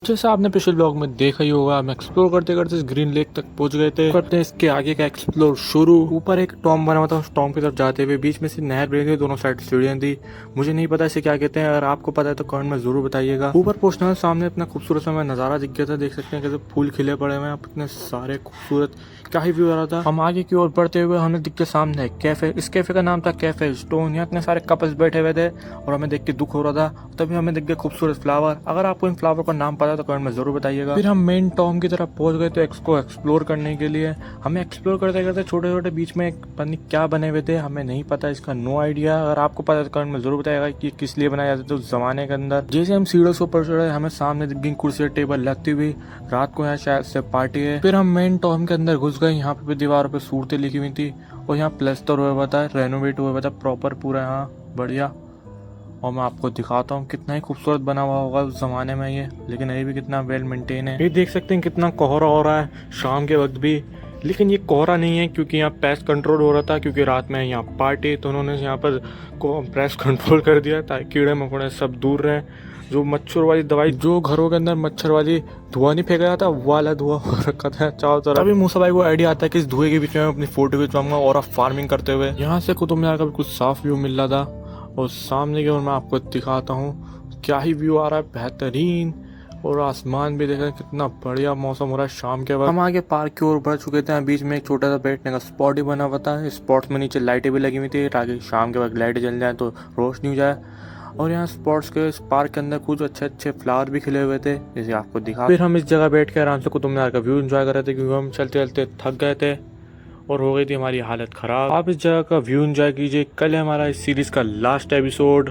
जैसा आपने पिछले ब्लॉग में देखा ही होगा, हम एक्सप्लोर करते करते इस ग्रीन लेक तक पहुंच गए थे। करते हैं इसके आगे का एक्सप्लोर शुरू। ऊपर एक टॉम बना हुआ था, उस टॉम की तरफ जाते हुए बीच में से नहर बनी थी, दोनों साइड सीढ़ियां थी। मुझे नहीं पता इसे क्या कहते हैं, अगर आपको पता है तो कमेंट में जरूर बताइएगा। ऊपर पहुंचना सामने इतना खूबसूरत सा नजारा दिख गया था, देख सकते हैं कैसे फूल खिले पड़े हुए हैं, इतने सारे खूबसूरत, क्या ही व्यू आ रहा था। हम आगे की ओर बढ़ते हुए हमें दिख के सामने कैफे, इस कैफे का नाम था कैफे स्टोन। यहाँ इतने सारे कपल्स बैठे हुए थे और हमें देख के दुख हो रहा था। तभी हमें दिख गए खूबसूरत फ्लावर। अगर आपको इन फ्लावर का नाम पता है तो कमेंट में जरूर बताइएगा। फिर हम मेन टॉम की तरफ पहुंच गए तो एक्सको एक्सप्लोर करने के लिए। हमें एक्सप्लोर करते करते छोटे छोटे बीच में पता नहीं क्या बने हुए थे, हमें नहीं पता, इसका नो आइडिया। अगर आपको पता है तो कमेंट में जरूर बताइएगा कि किस लिए बनाया जाता था उस जमाने के अंदर। जैसे हम सीढ़ियों से ऊपर चढ़े, हमें सामने दिख गई कुर्सी टेबल लगती हुई। रात को यहाँ शायद से पार्टी है। फिर हम मेन टॉम के अंदर घुस गए। यहाँ पे दीवारों पे सूरतें लिखी हुई थी और यहाँ प्लस्तर हुआ हुआ था, रेनोवेट हुआ हुआ था प्रॉपर पूरा, यहाँ बढ़िया। और मैं आपको दिखाता हूँ कितना ही खूबसूरत बना हुआ होगा उस जमाने में ये, लेकिन ये भी कितना वेल मेंटेन है। ये देख सकते हैं कितना कोहरा हो रहा है शाम के वक्त भी, लेकिन ये कोहरा नहीं है क्योंकि यहाँ पेस्ट कंट्रोल हो रहा था, क्योंकि रात में यहाँ पार्टी, तो उन्होंने यहाँ पर पेस्ट कंट्रोल कर दिया ताकि कीड़े मकोड़े सब दूर रहें। जो मच्छर वाली दवाई, जो घरों के अंदर मच्छर वाली धुआं नहीं फेंका जाता, वो वाला धुआं हो रखा था चारों तरफ। तभी मूसा भाई को आइडिया आता है कि इस धुएं के बीच में अपनी फोटो खिंचवाऊंगा और फार्मिंग करते हुए। यहाँ से कुतुब मीनार का कुछ साफ व्यू मिल रहा था और सामने की ओर मैं आपको दिखाता हूँ क्या ही व्यू आ रहा है, बेहतरीन। और आसमान भी देखा कितना बढ़िया मौसम हो रहा है शाम के वक्त। हम आगे पार्क की ओर बढ़ चुके थे, बीच में एक छोटा सा बैठने का स्पॉट ही बना हुआ था। स्पॉट्स में नीचे लाइटें भी लगी हुई थी ताकि शाम के वक्त लाइटें जल जाए तो रोशनी हो जाए। और यहाँ स्पॉट्स के इस पार्क के अंदर कुछ अच्छे अच्छे फ्लावर भी खिले हुए थे, जैसे आपको दिखा। फिर हम इस जगह बैठ के आराम से कुतुब मीनार का व्यू एंजॉय कर रहे थे, क्योंकि हम चलते चलते थक गए थे और हो गई थी हमारी हालत खराब। आप इस जगह का व्यू एंजॉय कीजिए। कल है हमारा इस सीरीज का लास्ट एपिसोड।